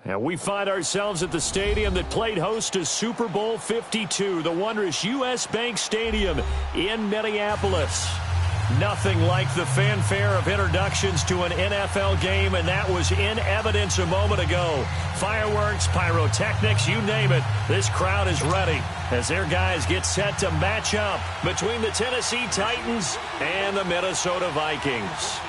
And we find ourselves at the stadium that played host to Super Bowl 52, the wondrous U.S. Bank Stadium in Minneapolis. Nothing like the fanfare of introductions to an NFL game, and that was in evidence a moment ago. Fireworks, pyrotechnics, you name it. This crowd is ready as their guys get set to match up between the Tennessee Titans and the Minnesota Vikings.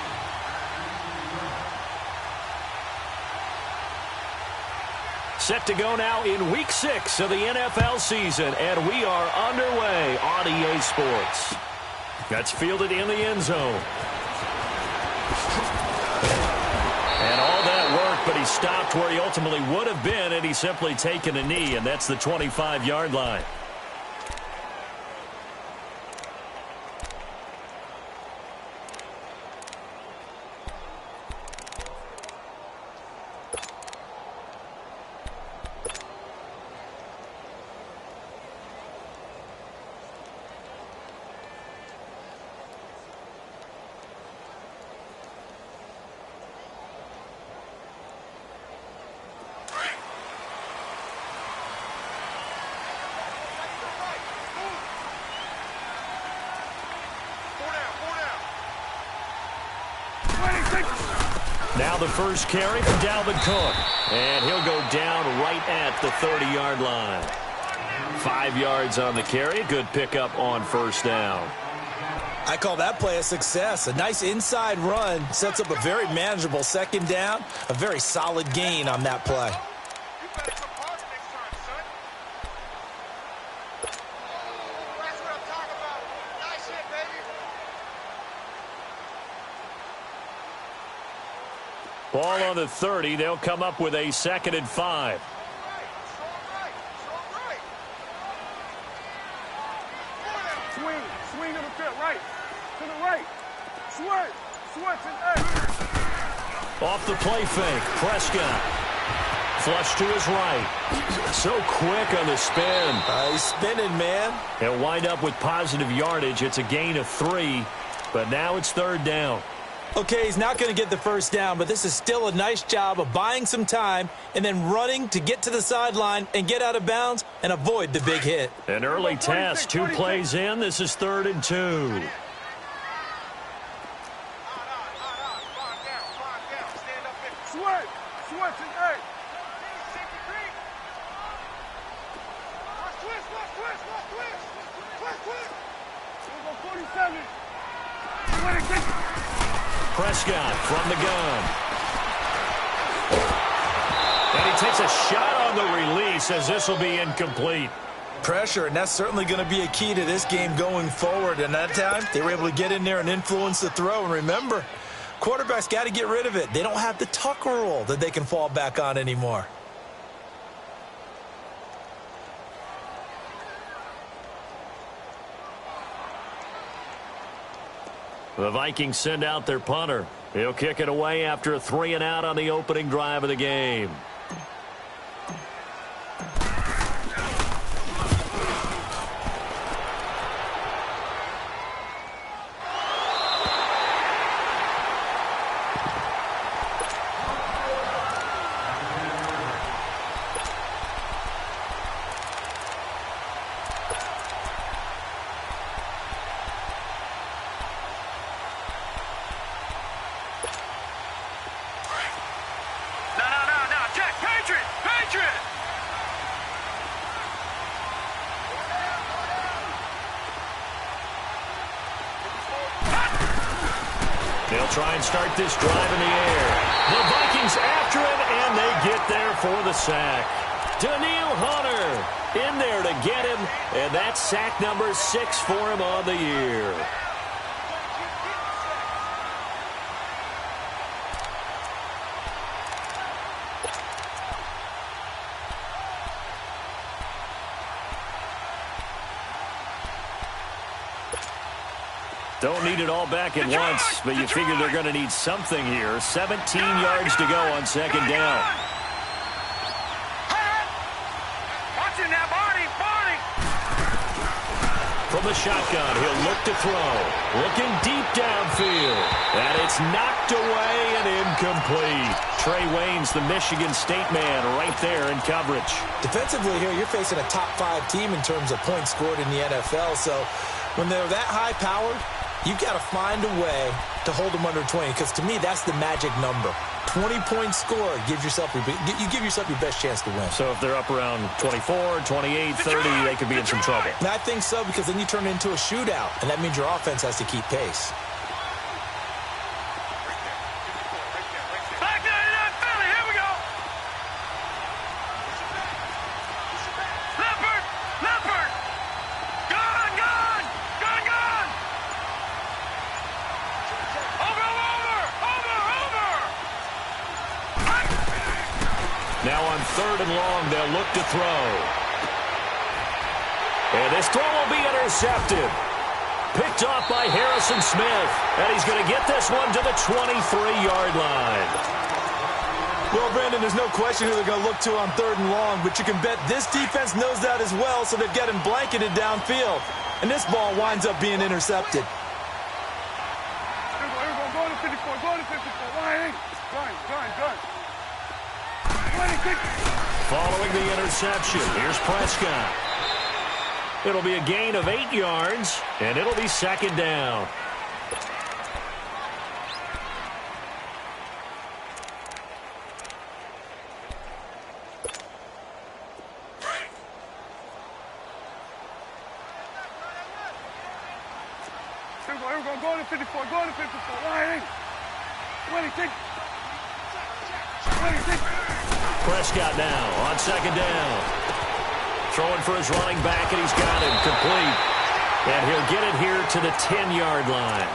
Set to go now in Week 6 of the NFL season, and we are underway on EA Sports. That's fielded in the end zone. And all that work, but he stopped where he ultimately would have been, and he's simply taken a knee, and that's the 25-yard line. Now the first carry from Dalvin Cook. And he'll go down right at the 30-yard line. 5 yards on the carry. Good pickup on first down. I call that play a success. A nice inside run sets up a very manageable second down. A very solid gain on that play. Ball on the 30. They'll come up with a 2nd and 5. Swing to the field, right. To the right. Switch and Off the play fake. Prescott. Flush to his right. So quick on the spin. He's spinning, man. He'll wind up with positive yardage. It's a gain of 3, but now it's 3rd down. Okay, he's not going to get the first down, but this is still a nice job of buying some time and then running to get to the sideline and get out of bounds and avoid the big hit. An early test. 2 plays in. This is 3rd and 2. Prescott from the gun. And he takes a shot on the release as this will be incomplete. Pressure, and that's certainly going to be a key to this game going forward. And that time, they were able to get in there and influence the throw. And remember, quarterbacks got to get rid of it. They don't have the Tucker rule that they can fall back on anymore. The Vikings send out their punter. He'll kick it away after a 3-and-out on the opening drive of the game. They'll try and start this drive in the air. The Vikings after him, and they get there for the sack. Danielle Hunter in there to get him, and that's sack number 6 for him on the year. Don't need it all back at once, but you figure they're going to need something here. 17 yards to go on 2nd down. from the shotgun. He'll look to throw. Looking deep downfield. And it's knocked away and incomplete. Trey Waynes, the Michigan State man, right there in coverage. Defensively here, you're facing a top 5 team in terms of points scored in the NFL. So when they're that high-powered, you've got to find a way to hold them under 20, because to me, that's the magic number. 20 points scored, you give yourself your best chance to win. So if they're up around 24, 28, 30, they could be in some trouble. And I think so, because then you turn it into a shootout, and that means your offense has to keep pace. Now on 3rd and long, they'll look to throw. And this throw will be intercepted. Picked off by Harrison Smith. And he's going to get this one to the 23-yard line. Well, Brandon, there's no question who they're going to look to on 3rd and long, but you can bet this defense knows that as well, so they've got him blanketed downfield. And this ball winds up being intercepted. Go to 54, go to 54. Ryan. Following the interception, here's Prescott. It'll be a gain of 8 yards, and it'll be 2nd down. Go to 54, Ryan. 26. Prescott now on 2nd down. Throwing for his running back, and he's got him complete. And he'll get it here to the 10-yard line.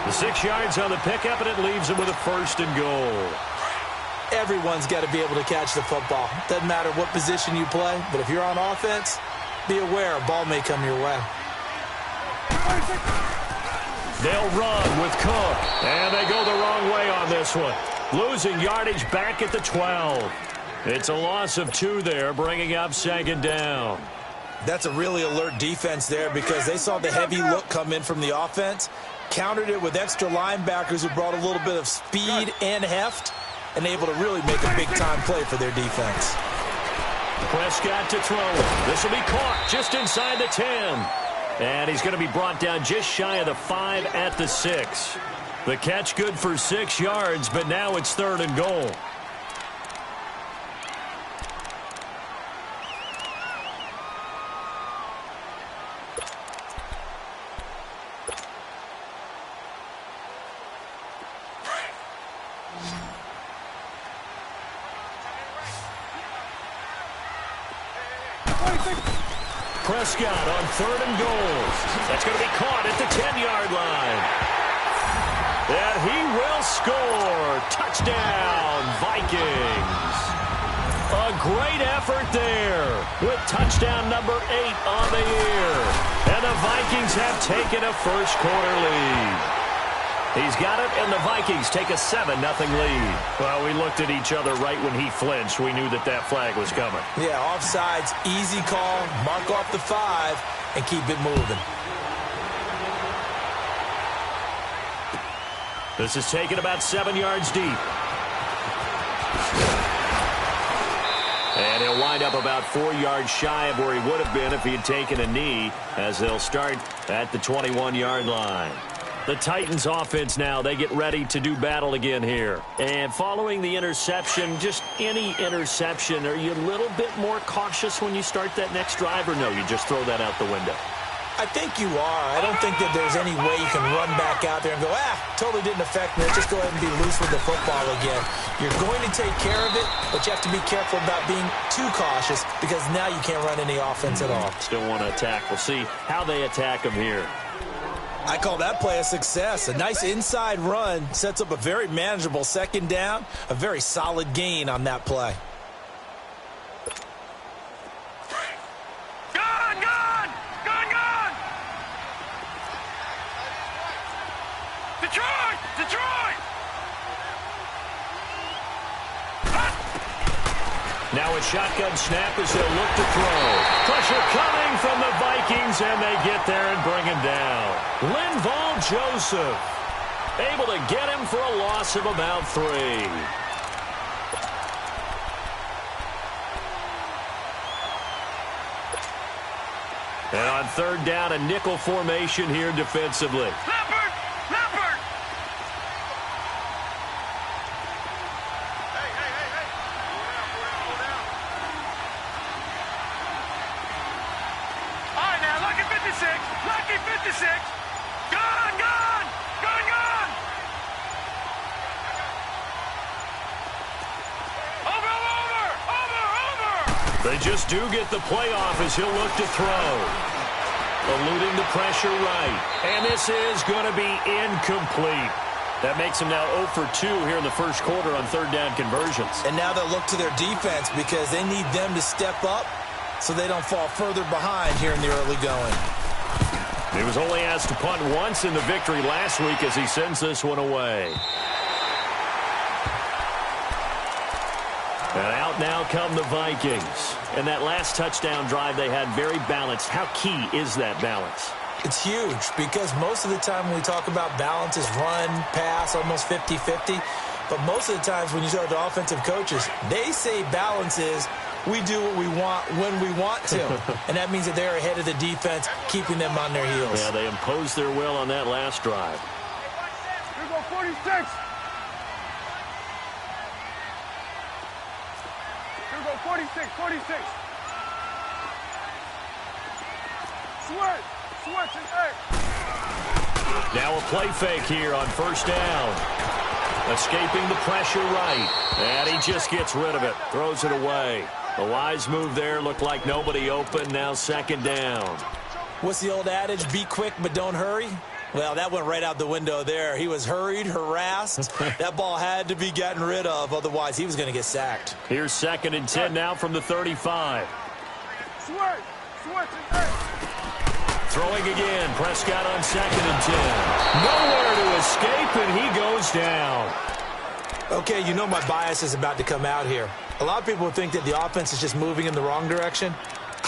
The 6 yards on the pickup, and it leaves him with a 1st and goal. Everyone's got to be able to catch the football. Doesn't matter what position you play, but if you're on offense, be aware a ball may come your way. They'll run with Cook, and they go the wrong way on this one. Losing yardage back at the 12. It's a loss of 2 there, bringing up 2nd down. That's a really alert defense there, because they saw the heavy look come in from the offense, countered it with extra linebackers who brought a little bit of speed and heft, and able to really make a big-time play for their defense. Prescott to throw. This will be caught just inside the 10. And he's going to be brought down just shy of the 5 at the 6. The catch good for 6 yards, but now it's 3rd and goal. Prescott on 3rd and goal. That's going to be caught at the 10-yard line. And he will score. Touchdown, Vikings. A great effort there with touchdown number 8 on the year. And the Vikings have taken a first-quarter lead. He's got it, and the Vikings take a 7-0 lead. Well, we looked at each other right when he flinched. We knew that that flag was coming. Yeah, offsides, easy call, mark off the 5, and keep it moving. This is taken about 7 yards deep. And he'll wind up about 4 yards shy of where he would have been if he had taken a knee, as they'll start at the 21-yard line. The Titans offense now, they get ready to do battle again here. And following the interception, just any interception, are you a little bit more cautious when you start that next drive, or no, you just throw that out the window? I think you are. I don't think that there's any way you can run back out there and go, totally didn't affect me. Let's just go ahead and be loose with the football again. You're going to take care of it, but you have to be careful about being too cautious, because now you can't run any offense at all. Still want to attack. We'll see how they attack him here. I call that play a success. A nice inside run sets up a very manageable 2nd down, a very solid gain on that play. Gone! Detroit! Now a shotgun snap as they'll look to throw. Pressure coming from the Vikings. Vikings, and they get there and bring him down. Linval Joseph able to get him for a loss of about 3. And on third down, a nickel formation here defensively. Leopard! Leopard! Hey, hey, hey, hey! Pull down. All right, now, lucky 56. Lucky 56. Gone, gone! Gone, gone! Over, over! Over, over! They just do get the playoff as he'll look to throw. Eluding the pressure right. And this is going to be incomplete. That makes him now 0 for 2 here in the first quarter on third down conversions. And now they'll look to their defense because they need them to step up so they don't fall further behind here in the early going. He was only asked to punt once in the victory last week as he sends this one away. And out now come the Vikings. And that last touchdown drive they had very balanced. How key is that balance? It's huge because most of the time when we talk about balance is run, pass, almost 50-50. But most of the times when you talk to offensive coaches, they say balance is we do what we want when we want to. And that means that they're ahead of the defense, keeping them on their heels. Yeah, they imposed their will on that last drive. Here go 46. Here go 46, 46. Switch, switch, and hey. Now a play fake here on first down. Escaping the pressure right. And he just gets rid of it. Throws it away. A wise move there. Looked like nobody open. Now second down. What's the old adage? Be quick, but don't hurry. Well, that went right out the window there. He was hurried, harassed. That ball had to be gotten rid of. Otherwise, he was going to get sacked. Here's 2nd and 10 now from the 35. Switch, switch, and hey. Throwing again. Prescott on 2nd and 10. Nowhere to escape, and he goes down. Okay, you know my bias is about to come out here. A lot of people think that the offense is just moving in the wrong direction.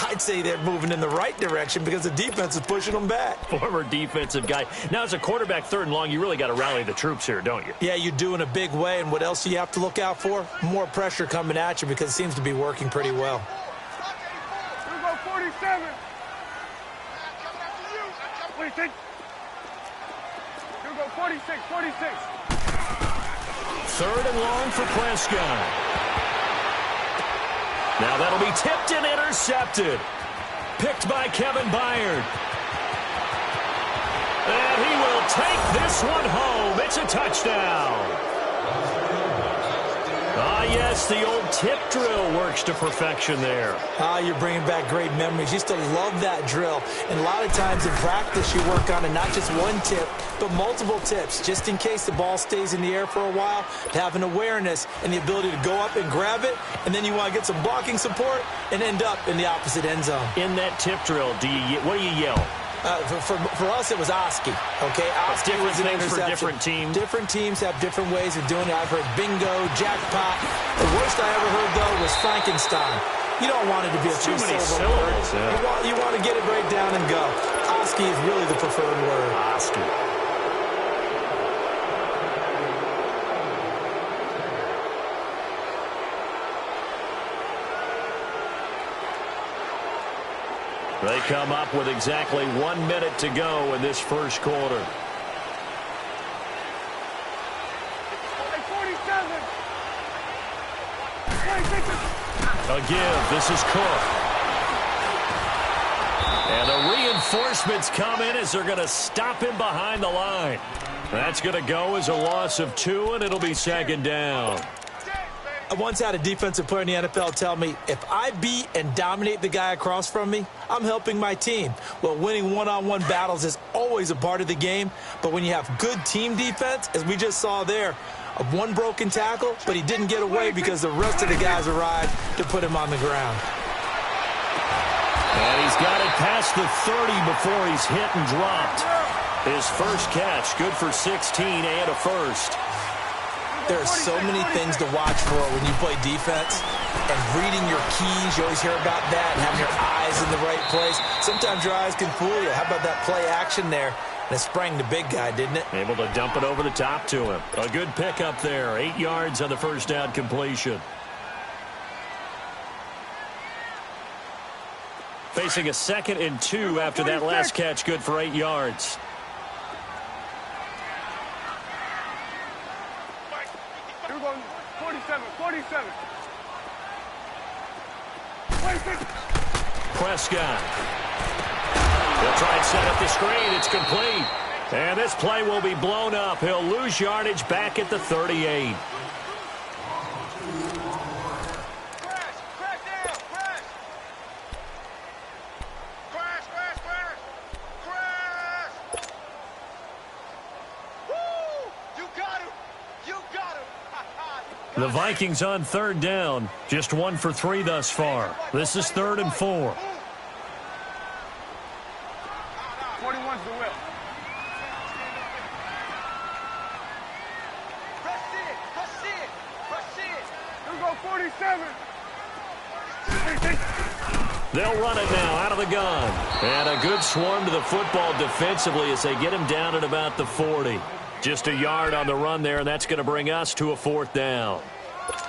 I'd say they're moving in the right direction because the defense is pushing them back. Former defensive guy. Now, as a quarterback, 3rd and long, you really got to rally the troops here, don't you? Yeah, you do in a big way. And what else do you have to look out for? More pressure coming at you because it seems to be working pretty well. Here go 47. What do you think? Here go 46, 46. 3rd and long for Prescott. Now that'll be tipped and intercepted. Picked by Kevin Byard. And he will take this one home. It's a touchdown. Ah, yes, the old tip drill works to perfection there. You're bringing back great memories. Used to love that drill. And a lot of times in practice, you work on it, not just one tip, but multiple tips, just in case the ball stays in the air for a while, to have an awareness and the ability to go up and grab it, and then you want to get some blocking support and end up in the opposite end zone. In that tip drill, what do you yell? For us, it was Oski. Okay, Oski was an things for interception. different teams. Different teams have different ways of doing it. I've heard bingo, jackpot. The worst I ever heard, though, was Frankenstein. You don't want it to be a too many syllable word. syllables. You want to get it right down and go. Oski is really the preferred word. Oski. They come up with exactly 1 minute to go in this first quarter. Hey, 47. 46. A give. This is Cook. And the reinforcements come in as they're going to stop him behind the line. That's going to go as a loss of 2, and it'll be 2nd down. I once had a defensive player in the NFL tell me, if I beat and dominate the guy across from me, I'm helping my team. Well, winning one-on-one battles is always a part of the game, but when you have good team defense, as we just saw there, of one broken tackle, but he didn't get away because the rest of the guys arrived to put him on the ground. And he's got it past the 30 before he's hit and dropped. His first catch, good for 16 and a first. There are so many things to watch for when you play defense. And reading your keys, you always hear about that, and having your eyes in the right place. Sometimes your eyes can fool you. How about that play action there? And it sprang the big guy, didn't it? Able to dump it over the top to him. A good pickup there. 8 yards on the first down completion. Facing a 2nd and 2 after that last catch. Good for 8 yards. Here we go. 47, 47. Prescott. He'll try and set up the screen. It's complete. And this play will be blown up. He'll lose yardage back at the 38. The Vikings on 3rd down. Just 1 for 3 thus far. This is 3rd and 4. 21's the whip. Here we go, 47. They'll run it now out of the gun. And a good swarm to the football defensively as they get him down at about the 40. Just a yard on the run there, and that's going to bring us to a 4th down.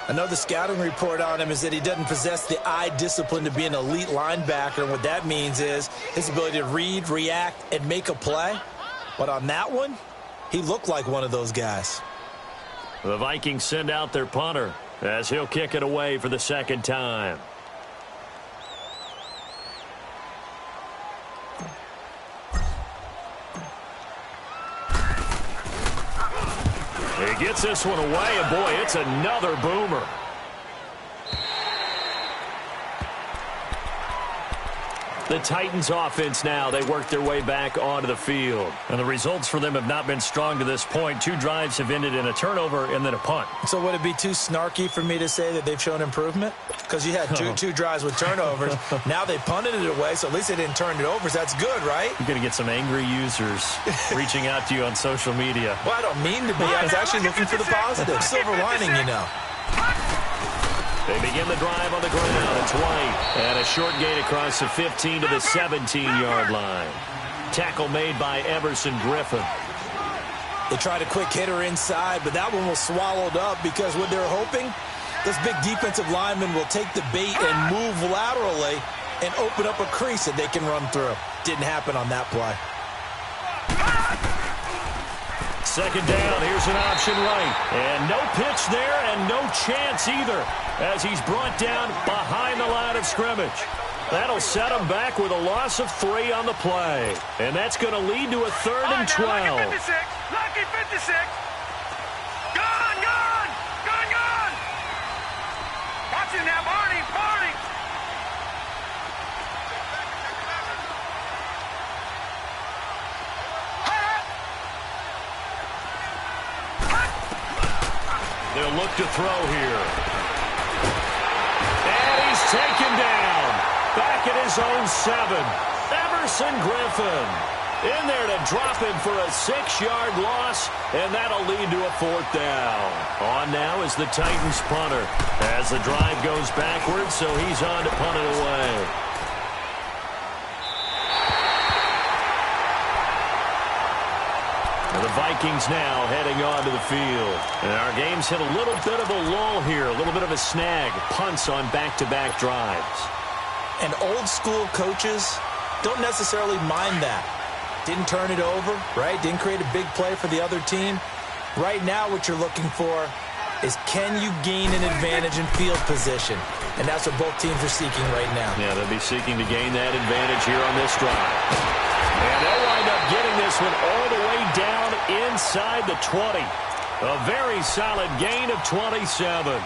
I know the scouting report on him is that he doesn't possess the eye discipline to be an elite linebacker. And what that means is his ability to read, react, and make a play. But on that one, he looked like one of those guys. The Vikings send out their punter as he'll kick it away for the 2nd time. He gets this one away, and boy, it's another boomer. The Titans offense now, they work their way back onto the field. And the results for them have not been strong to this point. 2 drives have ended in a turnover and then a punt. So would it be too snarky for me to say that they've shown improvement? Because you had two drives with turnovers. Now they punted it away, so at least they didn't turn it over. So that's good, right? You're going to get some angry users reaching out to you on social media. Well, I don't mean to be. I was actually looking for the positive. Silver lining, you know. They begin the drive on the ground. It's White. And a short gain across the 15 to the 17-yard line. Tackle made by Everson Griffin. They tried a quick hitter inside, but that one was swallowed up because what they're hoping, this big defensive lineman will take the bait and move laterally and open up a crease that they can run through. Didn't happen on that play. 2nd down, here's an option right. And no pitch there and no chance either as he's brought down behind the line of scrimmage. That'll set him back with a loss of 3 on the play. And that's going to lead to a 3rd and 12. Lucky 56. Lucky 56. Gone, gone. Gone, gone. Watch it now, Barney. Barney. They'll look to throw here. And he's taken down. Back at his own 7. Everson Griffin in there to drop him for a 6-yard loss, and that'll lead to a 4th down. On now is the Titans punter as the drive goes backwards, so he's on to punt it away. The Vikings now heading onto the field. And our game's hit a little bit of a lull here, a little bit of a snag. Punts on back-to-back drives. And old school coaches don't necessarily mind that. Didn't turn it over, right? Didn't create a big play for the other team. Right now what you're looking for is can you gain an advantage in field position? And that's what both teams are seeking right now. Yeah, they'll be seeking to gain that advantage here on this drive. And they'll wind up getting this one all the way down inside the 20. A very solid gain of 27.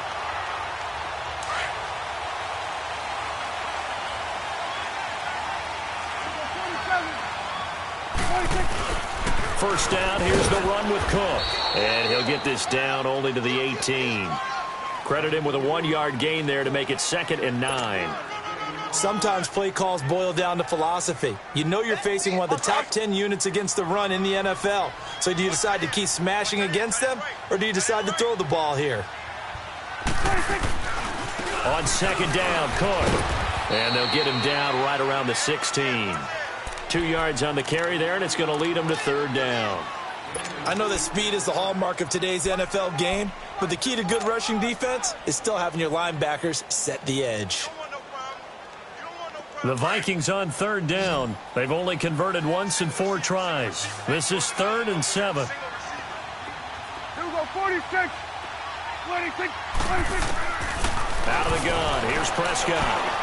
First down, here's the run with Cook. And he'll get this down only to the 18. Credit him with a 1-yard gain there to make it 2nd and 9. Sometimes play calls boil down to philosophy. You know you're facing one of the top 10 units against the run in the NFL. So do you decide to keep smashing against them, or do you decide to throw the ball here? On second down, Cook. And they'll get him down right around the 16. 2 yards on the carry there, and it's going to lead him to third down. I know that speed is the hallmark of today's NFL game, but the key to good rushing defense is still having your linebackers set the edge. The Vikings on third down. They've only converted once in 4 tries. This is 3rd and 7. Here we go, 46, 26, 26. Out of the gun. Here's Prescott.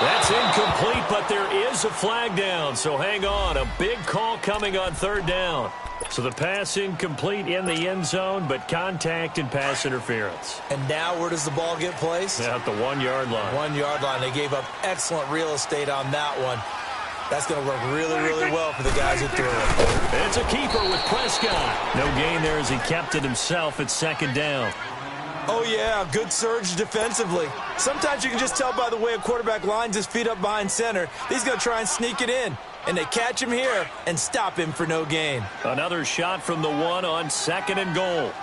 That's incomplete, but there is a flag down, so hang on. A big call coming on third down. So the pass incomplete in the end zone, but contact and pass interference. And now where does the ball get placed? At the 1 yard line. 1 yard line. They gave up excellent real estate on that one. That's going to work really, really well for the guys who threw it. It's a keeper with Prescott. No gain there as he kept it himself at second down. Oh, yeah, good surge defensively. Sometimes you can just tell by the way a quarterback lines his feet up behind center. He's going to try and sneak it in. And they catch him here and stop him for no gain. Another shot from the 1 on 2nd and goal.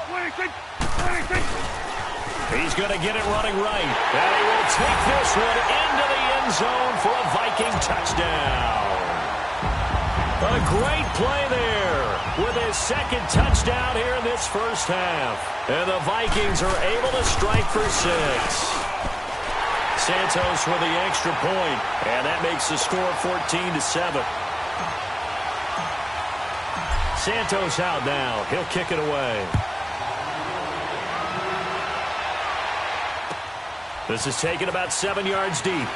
26, 26. He's going to get it running right. And he will take this one into the end zone for a Viking touchdown. A great play there with his 2nd touchdown here in this first half. And the Vikings are able to strike for 6. Santos with the extra point, and that makes the score 14-7. Santos out now. He'll kick it away. This is taken about 7 yards deep.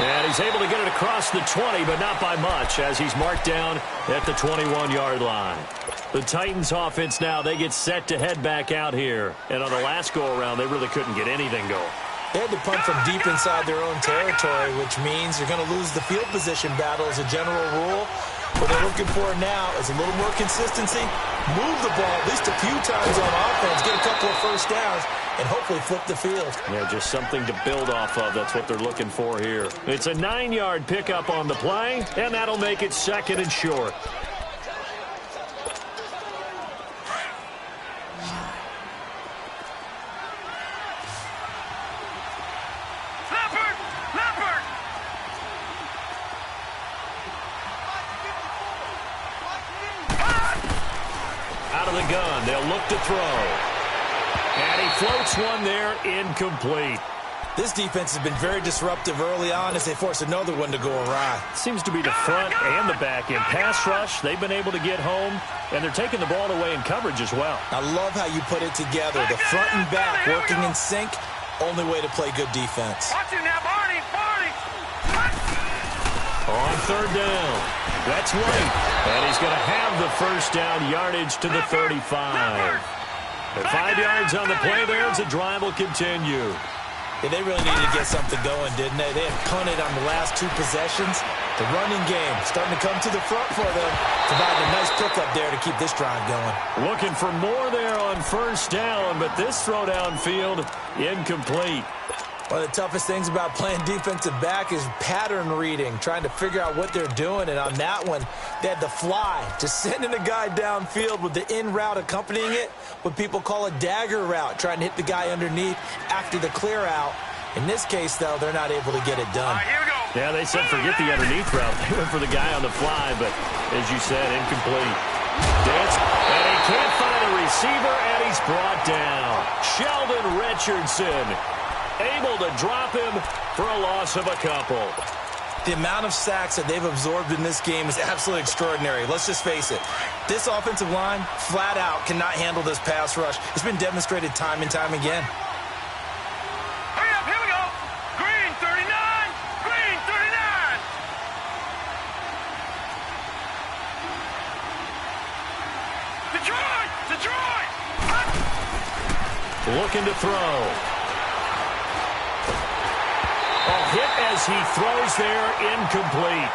And he's able to get it across the 20, but not by much, as he's marked down at the 21-yard line. The Titans offense now, they get set to head back out here. And on the last go-around, they really couldn't get anything going. They had to punt from deep inside their own territory, which means you're going to lose the field position battle as a general rule. What they're looking for now is a little more consistency, move the ball at least a few times on offense, get a couple of first downs, and hopefully flip the field. Yeah, just something to build off of. That's what they're looking for here. It's a 9-yard pickup on the play, and that'll make it 2nd and short. Out of the gun, they'll look to throw. And he floats one there, incomplete. This defense has been very disruptive early on as they force another one to go awry. Seems to be the front and the back end. Pass rush, they've been able to get home, and they're taking the ball away in coverage as well. I love how you put it together. The front and back working in sync, only way to play good defense. Watch him now, Barney. On third down, that's right. And he's going to have the first down yardage to the 35. And 5 yards on the play there as the drive will continue. Yeah, they really needed to get something going, didn't they? They had punted on the last 2 possessions. The running game starting to come to the front for them, providing a nice pickup there to keep this drive going. Looking for more there on first down, but this throw downfield incomplete. One of the toughest things about playing defensive back is pattern reading, trying to figure out what they're doing. And on that one, they had to fly, just sending a guy downfield with the in route accompanying it, what people call a dagger route, trying to hit the guy underneath after the clear out. In this case, though, they're not able to get it done. All right, here we go. Yeah, they said forget the underneath route. They went for the guy on the fly, but as you said, incomplete. Dance, and he can't find a receiver, and he's brought down. Sheldon Richardson able to drop him for a loss of a couple. The amount of sacks that they've absorbed in this game is absolutely extraordinary. Let's just face it. This offensive line, flat out, cannot handle this pass rush. It's been demonstrated time and time again. Hurry up, here we go. Green 39, green 39. Detroit. Looking to throw. A hit as he throws there, incomplete.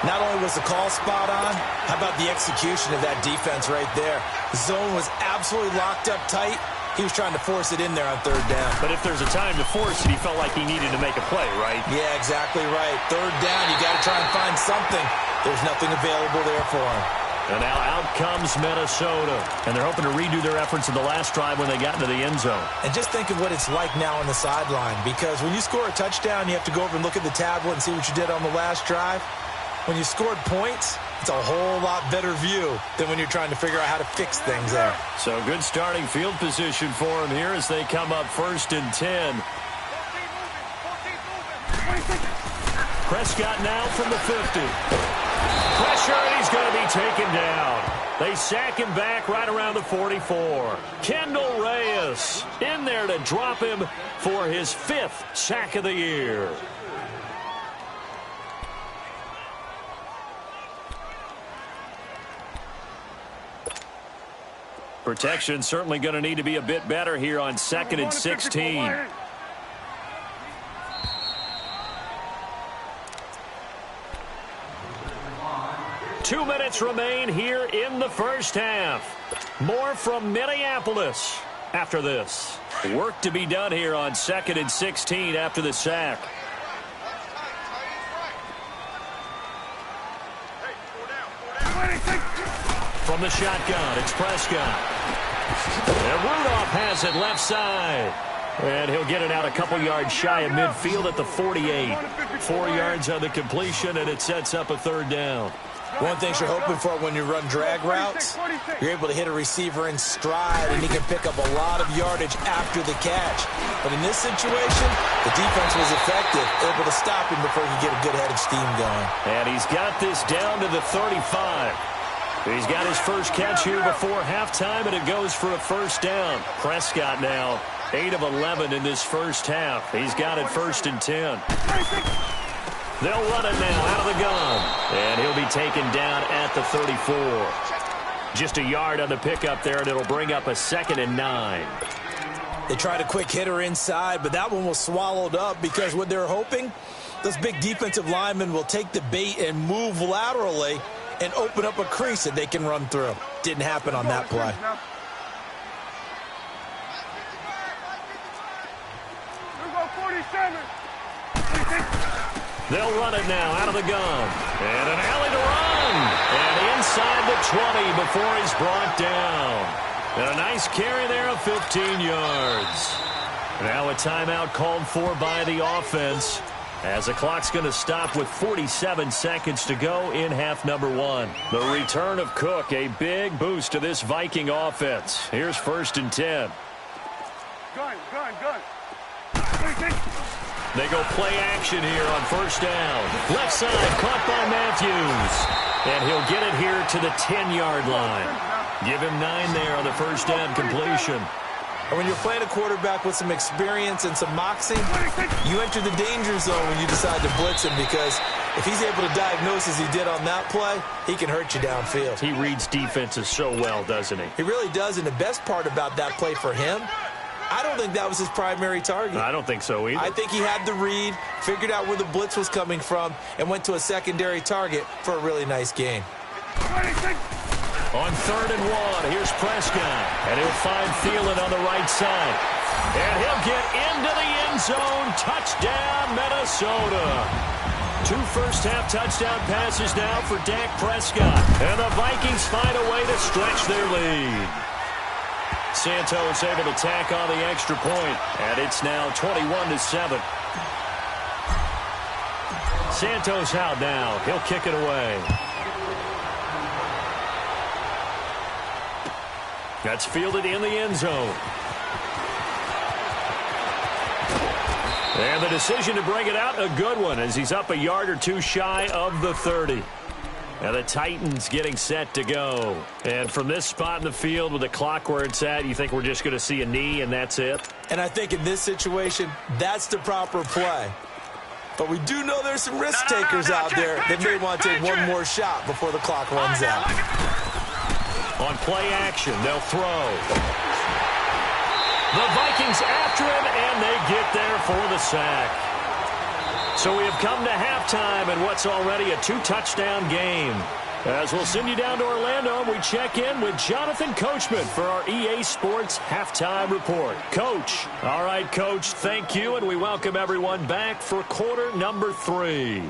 Not only was the call spot on, how about the execution of that defense right there? The zone was absolutely locked up tight. He was trying to force it in there on third down. But if there's a time to force it, he felt like he needed to make a play, right? Yeah, exactly right. Third down, you got to try and find something. There's nothing available there for him. And now out comes Minnesota. And they're hoping to redo their efforts in the last drive when they got into the end zone. And just think of what it's like now on the sideline, because when you score a touchdown, you have to go over and look at the tablet and see what you did on the last drive. When you scored points, it's a whole lot better view than when you're trying to figure out how to fix things there. So good starting field position for him here as they come up 1st and 10. Prescott now from the 50. Pressure, and he's going to be taken down. They sack him back right around the 44. Kendall Reyes in there to drop him for his 5th sack of the year. Protection certainly going to need to be a bit better here on 2nd and 16. Two minutes remain here in the first half. More from Minneapolis after this. Work to be done here on 2nd and 16 after the sack. From the shotgun, it's Prescott. And Rudolph has it left side. And he'll get it out a couple yards shy of midfield at the 48. 4 yards on the completion, and it sets up a third down. One thing you're hoping for when you run drag routes, you're able to hit a receiver in stride, and he can pick up a lot of yardage after the catch. But in this situation, the defense was effective, able to stop him before he could get a good head of steam going. And he's got this down to the 35. He's got his first catch here before halftime, and it goes for a first down. Prescott now 8 of 11 in this first half. He's got it 1st and 10. They'll run it now out of the gun. And he'll be taken down at the 34. Just a yard on the pickup there, and it'll bring up a 2nd and 9. They tried a quick hitter inside, but that one was swallowed up because what they're hoping, those big defensive linemen will take the bait and move laterally and open up a crease that they can run through. Didn't happen on that play. They'll run it now out of the gun. And an alley to run. And inside the 20 before he's brought down. And a nice carry there of 15 yards. Now a timeout called for by the offense, as the clock's going to stop with 47 seconds to go in half number 1. The return of Cook, a big boost to this Viking offense. Here's 1st and 10. Gun. They go play action here on 1st down. Left side, caught by Matthews. And he'll get it here to the 10-yard line. Give him 9 there on the 1st down completion. And when you're playing a quarterback with some experience and some moxie, you enter the danger zone when you decide to blitz him, because if he's able to diagnose as he did on that play, he can hurt you downfield. He reads defenses so well, doesn't he? He really does, and the best part about that play for him, I don't think that was his primary target. I don't think so either. I think he had the read, figured out where the blitz was coming from, and went to a secondary target for a really nice gain. On 3rd and 1, here's Prescott. And he'll find Thielen on the right side. And he'll get into the end zone. Touchdown, Minnesota. 2 first-half touchdown passes now for Dak Prescott. And the Vikings find a way to stretch their lead. Santos able to tack on the extra point, and it's now 21-7. Santos out now. He'll kick it away. That's fielded in the end zone. And the decision to bring it out, a good one, as he's up a yard or two shy of the 30. And the Titans getting set to go. And from this spot in the field with the clock where it's at, you think we're just going to see a knee and that's it? And I think in this situation, that's the proper play. But we do know there's some risk takers out there that may want to take one more shot before the clock runs out. On play action, they'll throw. The Vikings after him, and they get there for the sack. So we have come to halftime in what's already a 2-touchdown game. As we'll send you down to Orlando, and we check in with Jonathan Coachman for our EA Sports Halftime Report. Coach. All right, Coach, thank you, and we welcome everyone back for quarter number 3.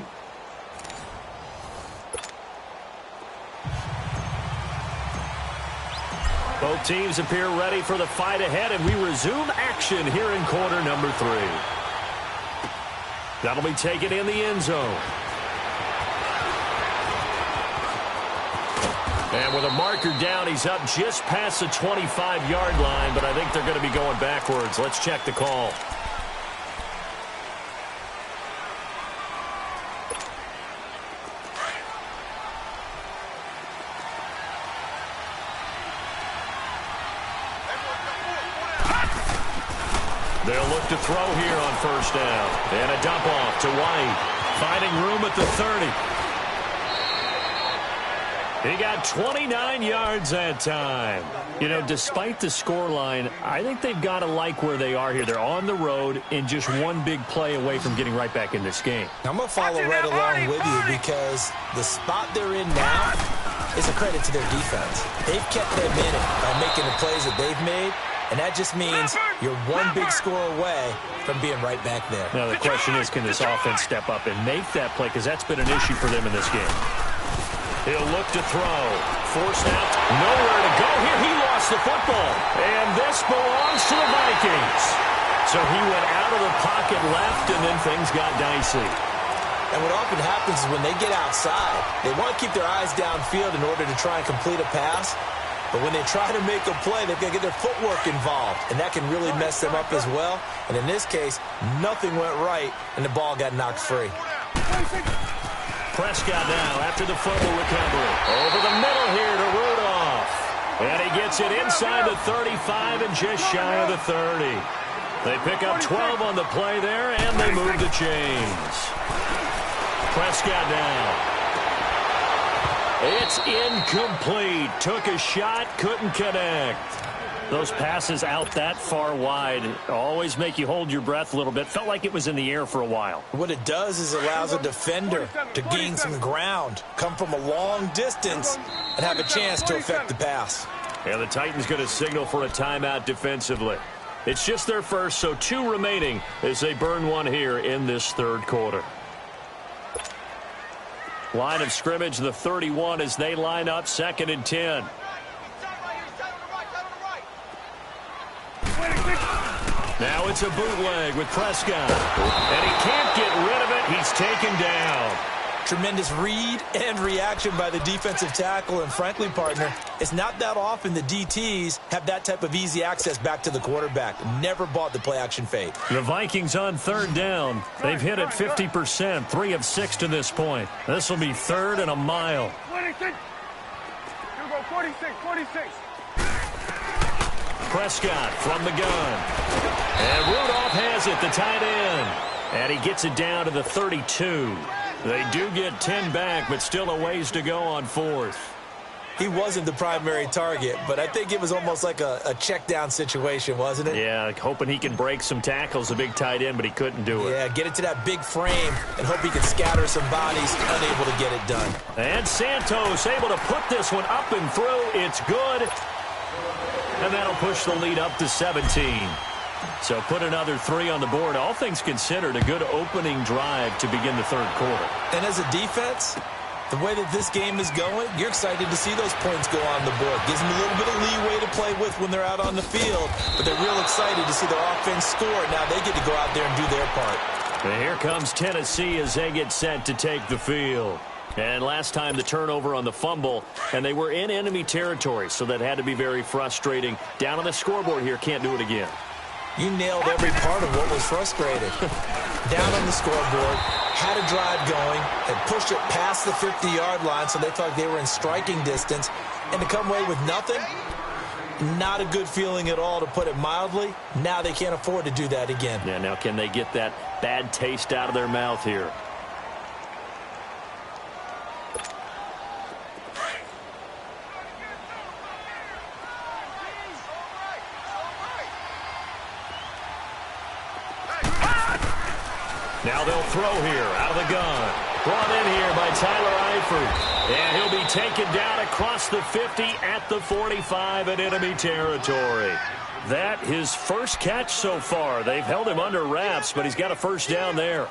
Both teams appear ready for the fight ahead, and we resume action here in quarter number 3. That'll be taken in the end zone. And with a marker down, he's up just past the 25-yard line, but I think they're going to be going backwards. Let's check the call. They'll look to throw here on first down. And a dump off to White. Finding room at the 30. He got 29 yards that time. You know, despite the scoreline, I think they've got to like where they are here. They're on the road and just one big play away from getting right back in this game. I'm going to follow right along with you because the spot they're in now is a credit to their defense. They've kept them in it by making the plays that they've made, and that just means you're one big score away from being right back there. Now, the question is, can this offense step up and make that play? Because that's been an issue for them in this game. He'll look to throw. Forced out. Nowhere to go here. He lost the football. And this belongs to the Vikings. So he went out of the pocket left, and then things got dicey. And what often happens is when they get outside, they want to keep their eyes downfield in order to try and complete a pass. But when they try to make a play, they've got to get their footwork involved. And that can really mess them up as well. And in this case, nothing went right, and the ball got knocked free. Prescott now after the fumble recovery. Over the middle here to Rudolph. And he gets it inside the 35 and just shy of the 30. They pick up 12 on the play there, and they move the chains. Prescott now. It's incomplete. Took a shot, couldn't connect. Those passes out that far wide always make you hold your breath a little bit. Felt like it was in the air for a while. What it does is allows a defender to gain some ground, come from a long distance, and have a chance to affect the pass. Yeah, the Titans going to signal for a timeout defensively. It's just their first, so 2 remaining as they burn one here in this third quarter. Line of scrimmage, the 31 as they line up, 2nd and 10. Now it's a bootleg with Prescott. And he can't get rid of it. He's taken down. Tremendous read and reaction by the defensive tackle. And frankly, partner, it's not that often the DTs have that type of easy access back to the quarterback. Never bought the play-action fade. The Vikings on 3rd down. They've hit it 50%, 3 of 6 to this point. This will be 3rd and a mile. 46. Here we go, 46, 46. Prescott from the gun. And Rudolph has it, the tight end. And he gets it down to the 32. They do get 10 back, but still a ways to go on 4th. He wasn't the primary target, but I think it was almost like a check down situation, wasn't it? Yeah, hoping he can break some tackles, a big tight end, but he couldn't do it. Yeah, get it to that big frame and hope he can scatter some bodies, unable to get it done. And Santos able to put this one up and through. It's good. And that'll push the lead up to 17. So put another 3 on the board. All things considered, a good opening drive to begin the third quarter. And as a defense, the way that this game is going, you're excited to see those points go on the board. Gives them a little bit of leeway to play with when they're out on the field. But they're real excited to see their offense score. Now they get to go out there and do their part. And here comes Tennessee as they get set to take the field. And last time the turnover on the fumble, and they were in enemy territory, so that had to be very frustrating. Down on the scoreboard here, can't do it again. You nailed every part of what was frustrating. Down on the scoreboard, had a drive going, had pushed it past the 50-yard line, so they thought they were in striking distance, and to come away with nothing, not a good feeling at all, to put it mildly. Now they can't afford to do that again. Yeah, now can they get that bad taste out of their mouth here? Now they'll throw here out of the gun. Brought in here by Tyler Eifert. And he'll be taken down across the 50 at the 45 in enemy territory. That his first catch so far. They've held him under wraps, but he's got a first down there.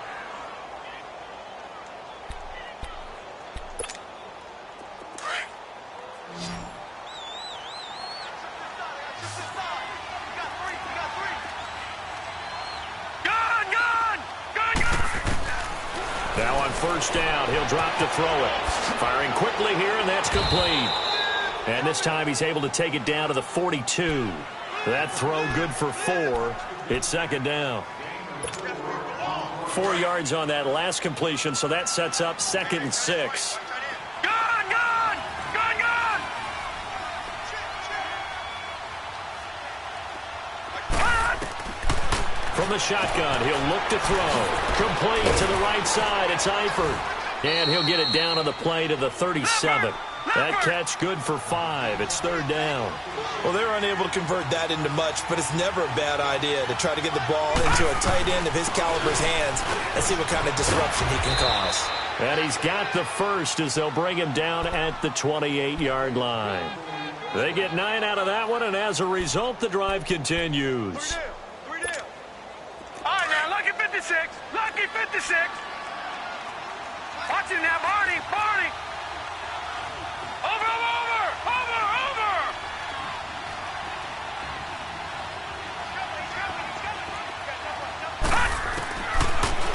Now on first down, he'll drop to throw it. Firing quickly here, and that's complete. And this time he's able to take it down to the 42. That throw good for 4. It's second down. 4 yards on that last completion, so that sets up 2nd and 6. From the shotgun, he'll look to throw. Complete to the right side. It's Eifert. And he'll get it down on the play to the 37. That catch good for 5. It's third down. Well, they're unable to convert that into much, but it's never a bad idea to try to get the ball into a tight end of his caliber's hands and see what kind of disruption he can cause. And he's got the first as they'll bring him down at the 28-yard line. They get 9 out of that one, and as a result, the drive continues. All right, now, lucky 56. Lucky 56. Watch it now, Barney. Barney. Over.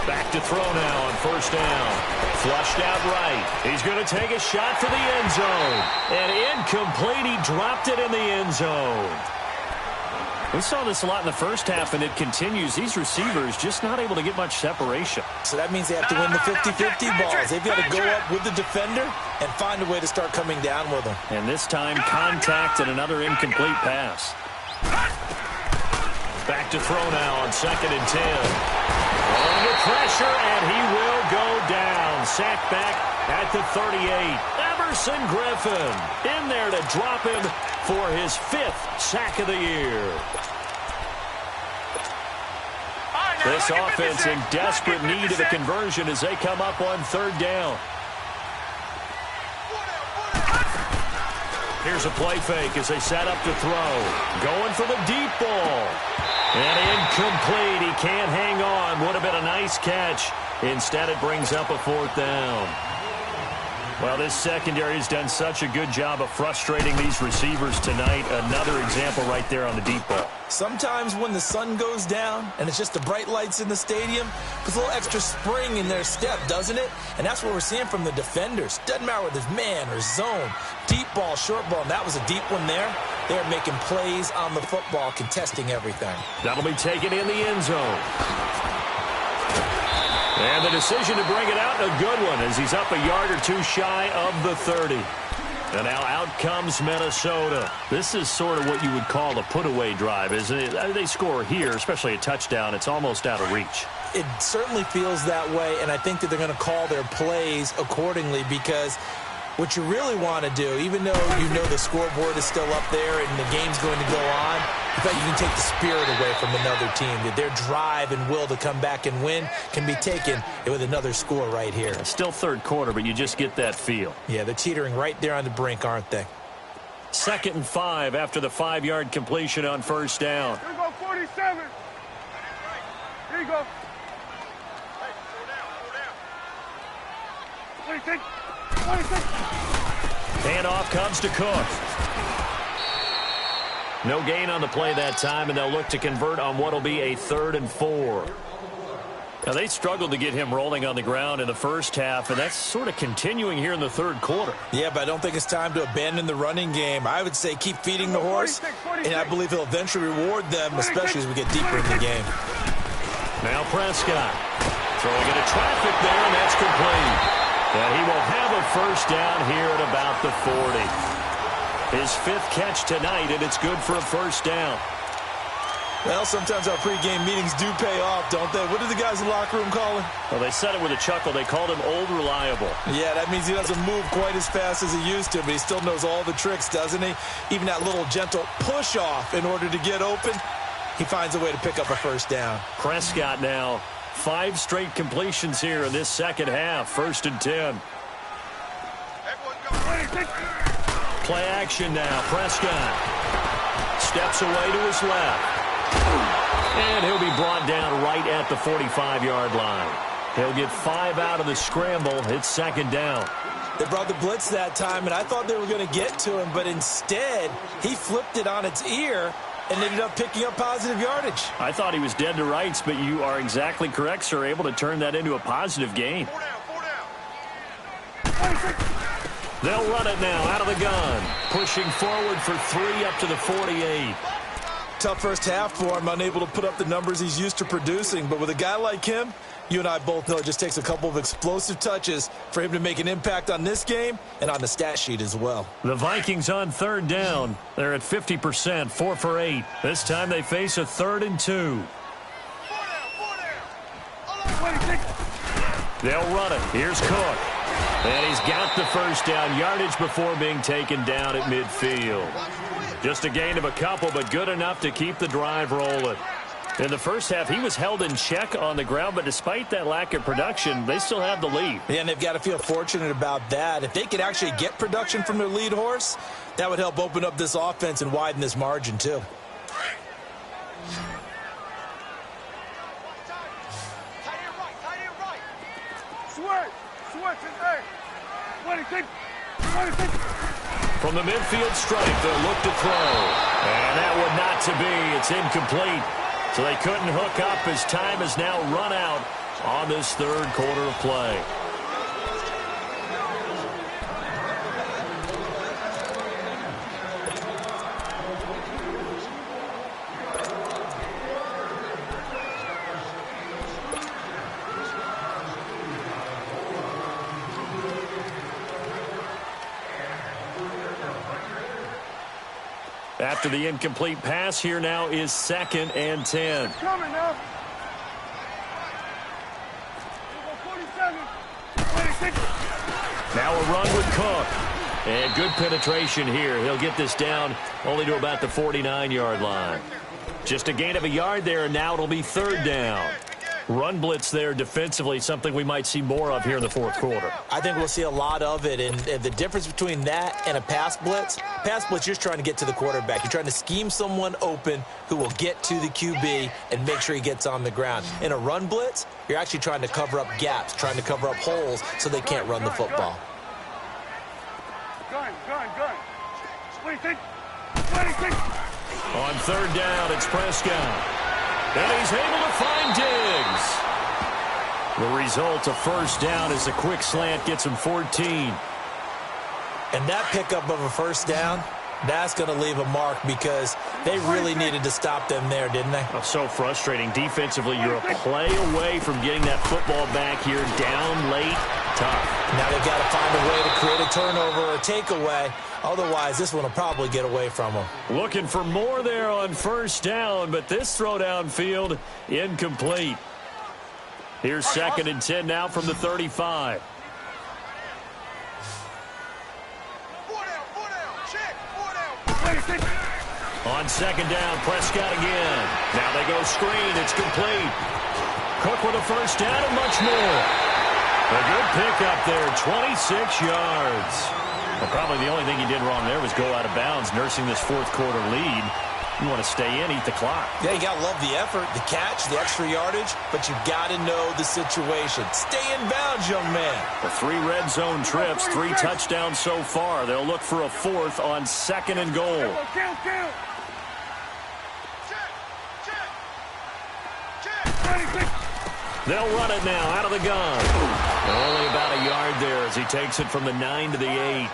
Back to throw now on first down. Flushed out right. He's going to take a shot for the end zone. And incomplete. He dropped it in the end zone. We saw this a lot in the first half, and it continues. These receivers just not able to get much separation. So that means they have to win the 50-50 balls. They've got to go up with the defender and find a way to start coming down with them. And this time, contact and another incomplete pass. Back to throw now on 2nd and 10. Under pressure, and he will go down. Sacked back at the 38. Everson Griffin in there to drop him for his 5th sack of the year. This offense in desperate need of a conversion as they come up on third down. Here's a play fake as they set up to throw. Going for the deep ball. And incomplete. He can't hang on. Would have been a nice catch. Instead, it brings up a 4th down. Well, this secondary has done such a good job of frustrating these receivers tonight. Another example right there on the deep ball. Sometimes when the sun goes down and it's just the bright lights in the stadium, there's a little extra spring in their step, doesn't it? And that's what we're seeing from the defenders. Doesn't matter whether it's man or zone. Deep ball, short ball, and that was a deep one there. They're making plays on the football, contesting everything. That'll be taken in the end zone. And the decision to bring it out, a good one, as he's up a yard or two shy of the 30. And now out comes Minnesota. This is sort of what you would call a put-away drive, isn't it? They score here, especially a touchdown. It's almost out of reach. It certainly feels that way, and I think that they're going to call their plays accordingly because what you really want to do, even though you know the scoreboard is still up there and the game's going to go on, in fact, you can take the spirit away from another team. That their drive and will to come back and win can be taken with another score right here. It's still third quarter, but you just get that feel. Yeah, they're teetering right there on the brink, aren't they? 2nd and 5 after the 5-yard completion on first down. Here you go, 47. Here you go. Hey, slow down. 26. 26. Handoff comes to Cook. No gain on the play that time, and they'll look to convert on what will be a 3rd and 4. Now, they struggled to get him rolling on the ground in the first half, and that's sort of continuing here in the third quarter. Yeah, but I don't think it's time to abandon the running game. I would say keep feeding the horse, and I believe he'll eventually reward them, especially as we get deeper in the game. Now Prescott throwing into traffic there, and that's complete. And he will have a first down here at about the 40. His 5th catch tonight, and it's good for a first down. Well, sometimes our pregame meetings do pay off, don't they? What do the guys in the locker room call him? Well, they said it with a chuckle. They called him Old Reliable. Yeah, that means he doesn't move quite as fast as he used to, but he still knows all the tricks, doesn't he? Even that little gentle push-off in order to get open, he finds a way to pick up a first down. Prescott now 5 straight completions here in this second half. 1st and 10. Play action now. Prescott steps away to his left. And he'll be brought down right at the 45-yard line. He'll get 5 out of the scramble. It's 2nd down. They brought the blitz that time, and I thought they were going to get to him, but instead he flipped it on its ear and ended up picking up positive yardage. I thought he was dead to rights, but you are exactly correct, sir. Able to turn that into a positive gain. 4 down. They'll run it now out of the gun. Pushing forward for 3 up to the 48. Tough first half for him, unable to put up the numbers he's used to producing. But with a guy like him, you and I both know it just takes a couple of explosive touches for him to make an impact on this game and on the stat sheet as well. The Vikings on 3rd down. They're at 50%, 4 for 8. This time they face a 3rd and 2. 4 down. They'll run it. Here's Cook. And he's got the 1st down yardage before being taken down at midfield. Just a gain of a couple, but good enough to keep the drive rolling. In the first half, he was held in check on the ground, but despite that lack of production, they still have the lead. Yeah, and they've got to feel fortunate about that. If they could actually get production from their lead horse, that would help open up this offense and widen this margin too. From the midfield stripe, they'll look to throw. And that one not to be. It's incomplete. So they couldn't hook up as time has now run out on this 3rd quarter of play. After the incomplete pass, here now is 2nd and 10. Coming now. 47. Now a run with Cook. And good penetration here. He'll get this down only to about the 49-yard line. Just a gain of a yard there, and now it'll be 3rd down. Run blitz there defensively, something we might see more of here in the 4th quarter. I think we'll see a lot of it, and the difference between that and a pass blitz, you're just trying to get to the quarterback. You're trying to scheme someone open who will get to the QB and make sure he gets on the ground. In a run blitz, you're actually trying to cover up gaps, trying to cover up holes so they can't run the football. Gun. 26. On 3rd down, it's Prescott. And he's able to find Diggs. The result, a 1st down as a quick slant gets him 14. And that pickup of a 1st down, that's going to leave a mark because they really needed to stop them there, didn't they? Oh, so frustrating. Defensively, you're a play away from getting that football back here. Down late, tough. Now they've got to find a way to create a turnover or a takeaway. Otherwise, this one will probably get away from them. Looking for more there on 1st down, but this throw downfield incomplete. Here's 2nd and 10 now from the 35. 4 down. Check. 4 down. On 2nd down, Prescott again. Now they go screen. It's complete. Cook with a 1st down and much more. A good pickup there, 26 yards. Well, probably the only thing he did wrong there was go out of bounds, nursing this 4th quarter lead. You want to stay in, eat the clock. Yeah, you got to love the effort, the catch, the extra yardage, but you got to know the situation. Stay in bounds, young man. The 3 red zone trips, 3 touchdowns so far. They'll look for a 4th on 2nd and goal. Count. Check. 26. They'll run it now out of the gun. Only about a yard there as he takes it from the 9 to the 8.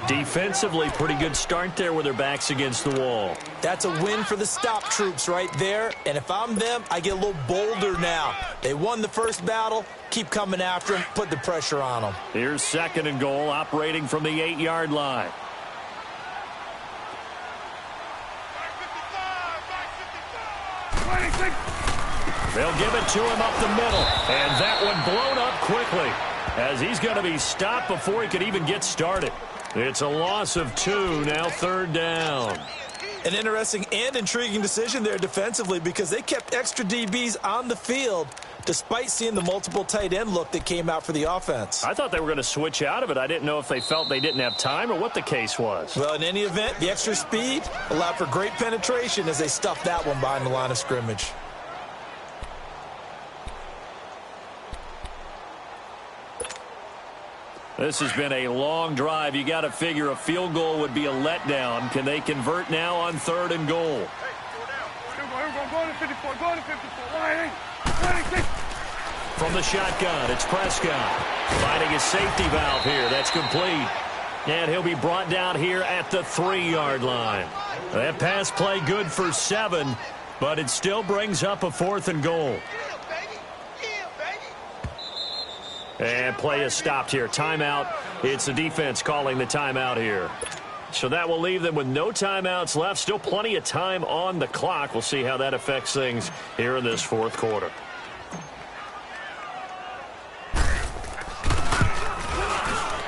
Defensively, pretty good start there with their backs against the wall. That's a win for the stop troops right there. And if I'm them, I get a little bolder now. They won the first battle. Keep coming after them. Put the pressure on them. Here's 2nd and goal, operating from the 8-yard line. They'll give it to him up the middle. And that one blown up quickly as he's going to be stopped before he could even get started. It's a loss of 2, now 3rd down. An interesting and intriguing decision there defensively because they kept extra DBs on the field despite seeing the multiple tight end look that came out for the offense. I thought they were going to switch out of it. I didn't know if they felt they didn't have time or what the case was. Well, in any event, the extra speed allowed for great penetration as they stuffed that one behind the line of scrimmage. This has been a long drive. You got to figure a field goal would be a letdown. Can they convert now on 3rd and goal? From the shotgun, it's Prescott. Finding his safety valve here. That's complete. And he'll be brought down here at the 3-yard line. That pass play good for 7, but it still brings up a 4th and goal. And play is stopped here. Timeout. It's the defense calling the timeout here. So that will leave them with no timeouts left. Still plenty of time on the clock. We'll see how that affects things here in this 4th quarter.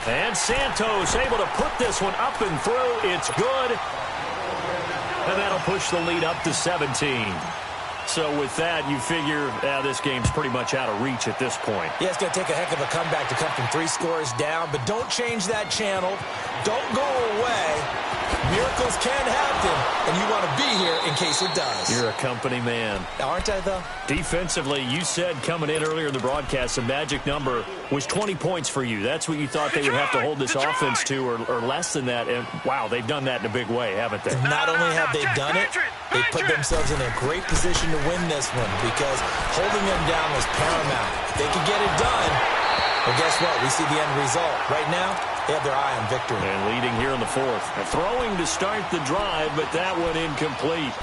And Santos able to put this one up and through. It's good. And that'll push the lead up to 17. So with that, you figure this game's pretty much out of reach at this point. Yeah, it's going to take a heck of a comeback to come from 3 scores down, but don't change that channel. Don't go away. Miracles can happen, and you want to be here in case it does. You're a company man. Aren't I, though? Defensively, you said coming in earlier in the broadcast, the magic number was 20 points for you. That's what you thought they would have to hold this offense to, or less than that. And, wow, they've done that in a big way, haven't they? And not only have they done it, they put themselves in a great position to win this one because holding them down was paramount. If they could get it done, well, guess what? We see the end result. Right now, they have their eye on victory. And leading here in the 4th. Throwing to start the drive, but that one incomplete.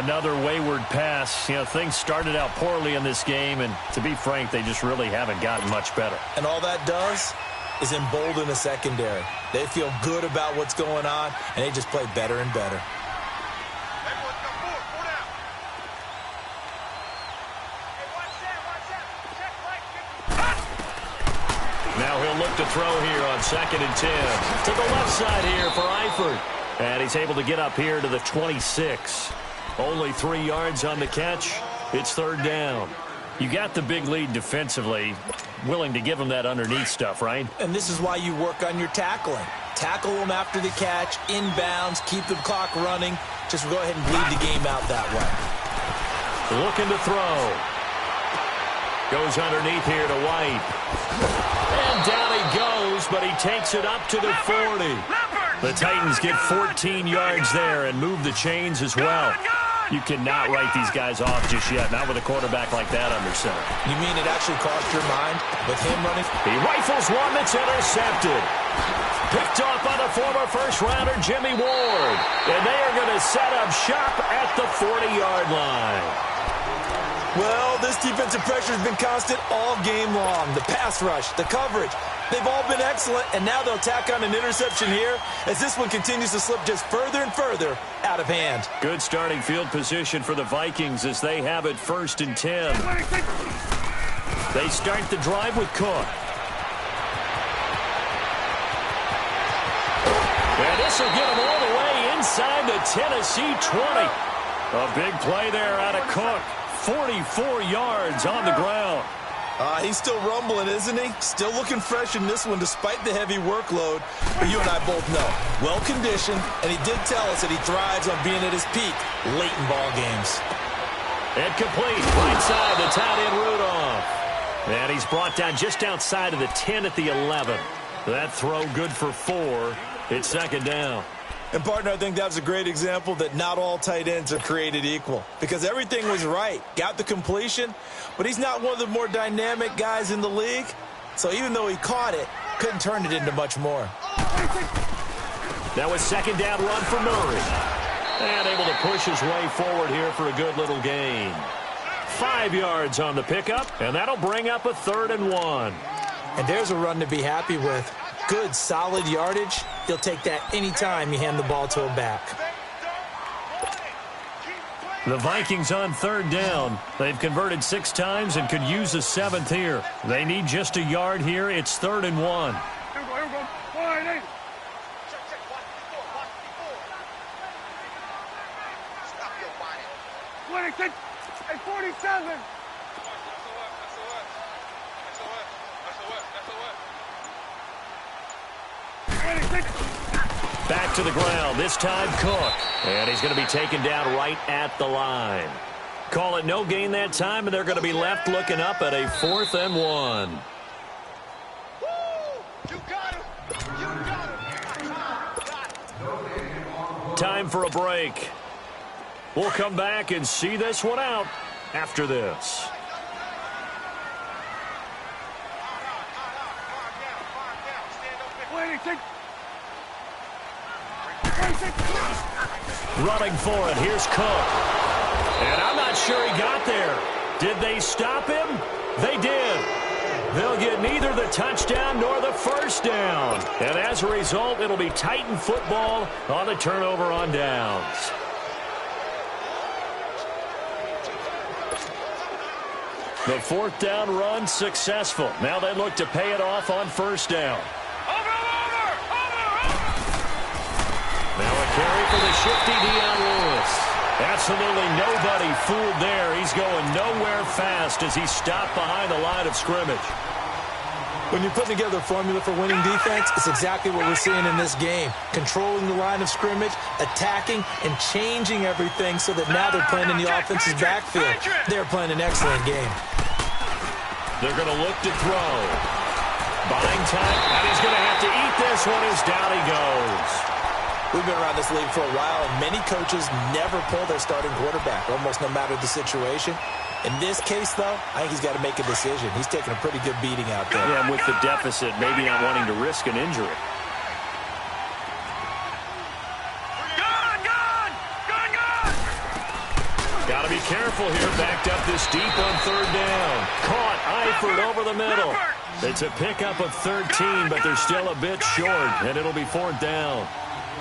Another wayward pass. You know, things started out poorly in this game, and to be frank, they just really haven't gotten much better. And all that does is embolden the secondary. They feel good about what's going on, and they just play better and better. Now he'll look to throw here on 2nd and 10. To the left side here for Eifert. And he's able to get up here to the 26. Only 3 yards on the catch. It's 3rd down. You got the big lead defensively. Willing to give them that underneath stuff, right? And this is why you work on your tackling. Tackle them after the catch, inbounds, keep the clock running. Just go ahead and bleed the game out that way. Looking to throw. Goes underneath here to White. And down he goes, but he takes it up to the 40. The Titans get 14 yards there and move the chains as well. You cannot write these guys off just yet, not with a quarterback like that under center. You mean it actually crossed your mind with him running? He rifles one that's intercepted. Picked off by the former first-rounder Jimmy Ward. And they are going to set up shop at the 40-yard line. Well, this defensive pressure has been constant all game long. The pass rush, the coverage, they've all been excellent, and now they'll tack on an interception here as this one continues to slip just further and further out of hand. Good starting field position for the Vikings as they have it 1st and 10. They start the drive with Cook. And this will get them all the way inside the Tennessee 20. A big play there out of Cook. 44 yards on the ground. He's still rumbling, isn't he? Still looking fresh in this one despite the heavy workload. But you and I both know, well-conditioned, and he did tell us that he thrives on being at his peak late in ball games. And complete. Right side, the tight end Rudolph. And he's brought down just outside of the 10 at the 11. That throw good for 4. It's 2nd down. And, partner, I think that was a great example that not all tight ends are created equal because everything was right. Got the completion, but he's not one of the more dynamic guys in the league. So even though he caught it, couldn't turn it into much more. That was 2nd down run for Murray. And able to push his way forward here for a good little gain. 5 yards on the pickup, and that'll bring up a 3rd and 1. And there's a run to be happy with. Good, solid yardage. He'll take that anytime you hand the ball to a back. The Vikings on 3rd down. They've converted 6 times and could use a 7th here. They need just a yard here. It's 3rd and 1. Hey, 47. Back to the ground, this time Cook. And he's going to be taken down right at the line. Call it no gain that time, and they're going to be left looking up at a 4th and 1. Time for a break. We'll come back and see this one out after this. Running for it, here's Cook. And I'm not sure he got there. Did they stop him? They did. They'll get neither the touchdown nor the first down. And as a result, it'll be Titan football on the turnover on downs. The 4th down run successful. Now they look to pay it off on 1st down. Now a carry for the shifty Dion Lewis. Absolutely nobody fooled there. He's going nowhere fast as he's stopped behind the line of scrimmage. When you put together a formula for winning defense, it's exactly what we're seeing in this game. Controlling the line of scrimmage, attacking, and changing everything so that now they're playing in the offense's backfield. They're playing an excellent game. They're going to look to throw. Buying time, and he's going to have to eat this one as down he goes. We've been around this league for a while, and many coaches never pull their starting quarterback, almost no matter the situation. In this case, though, I think he's got to make a decision. He's taking a pretty good beating out there. Yeah, and with the deficit, maybe not wanting to risk an injury. Got to be careful here. Backed up this deep on 3rd down. Caught Eifert over the middle. It's a pickup of 13, but they're still a bit short, and it'll be 4th down.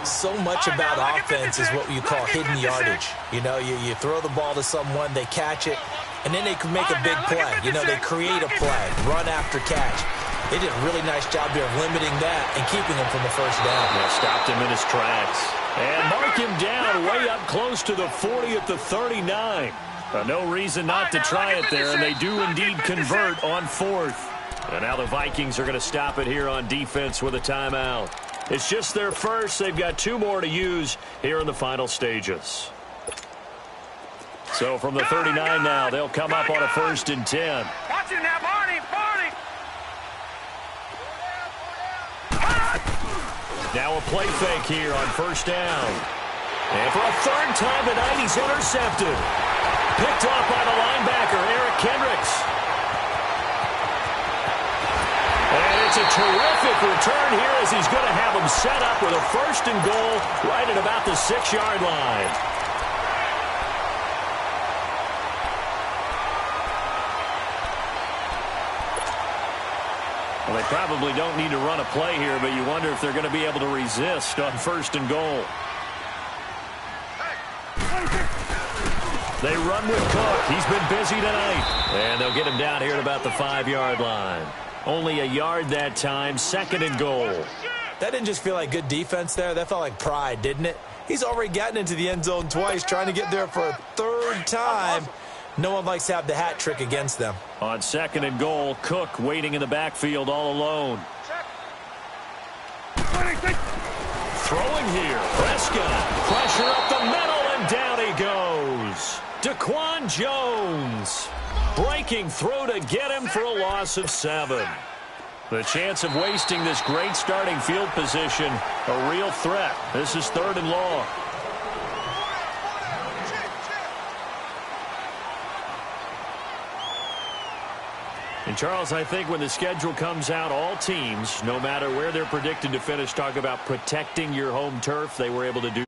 So much about offense is what you call hidden yardage. You know, you throw the ball to someone, they catch it, and then they can make a big play. You know, they create a play, run after catch. They did a really nice job there of limiting that and keeping him from the 1st down. Yeah, stopped him in his tracks. And mark him down way up close to the 40 at the 39. No reason not to try it there, and they do indeed convert on 4th. And now the Vikings are going to stop it here on defense with a timeout. It's just their first. They've got 2 more to use here in the final stages. So from the 39 now, they'll come up on a 1st and 10. Watch it now, Barney. Now a play fake here on 1st down. And for a 3rd time tonight, he's intercepted. Picked off by the linebacker, Eric Kendricks. And it's a terrific return here as he's going to have him set up with a 1st and goal right at about the 6-yard line. Well, they probably don't need to run a play here, but you wonder if they're going to be able to resist on 1st and goal. They run with Cook. He's been busy tonight. And they'll get him down here at about the 5-yard line. Only a yard that time, 2nd and goal. That didn't just feel like good defense there. That felt like pride, didn't it? He's already gotten into the end zone twice, trying to get there for a 3rd time. No one likes to have the hat trick against them. On 2nd and goal, Cook waiting in the backfield all alone. Throwing here, Prescott. Pressure up the middle, and down he goes. Daquan Jones breaking through to get him for a loss of 7. The chance of wasting this great starting field position, a real threat. This is 3rd and long. And, Charles, I think when the schedule comes out, all teams, no matter where they're predicted to finish, talk about protecting your home turf. They were able to do